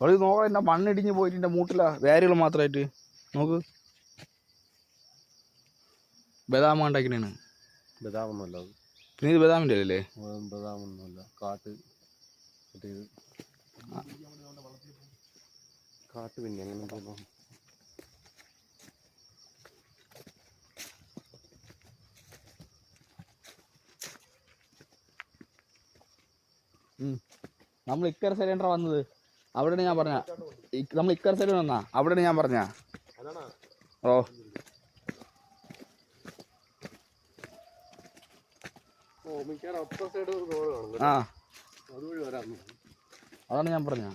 അവള് നോക്കാം, എൻ്റെ മണ്ണിടിഞ്ഞ് പോയിട്ട് എൻ്റെ മൂട്ടില വേരുകൾ മാത്രമായിട്ട് നോക്ക്. ബദാം ഉണ്ടാക്കിനാണ്. ബദാമൊന്നുമല്ല അത്. പിന്നെ ഇത് ബദാമിൻ്റെ അല്ലേ? ബദാമൊന്നുമല്ല, കാട്ട് പിന്നെ അങ്ങനെ തോന്നുന്നു. നമ്മൾ ഇക്കര സൈഡ് വന്നത് അവിടെയാണ് ഞാൻ പറഞ്ഞ. നമ്മൾ ഇക്കര സൈഡ് വന്നാ അവിടെയാണ് ഞാൻ പറഞ്ഞ. ഓ ആ അതാണ് ഞാൻ പറഞ്ഞ.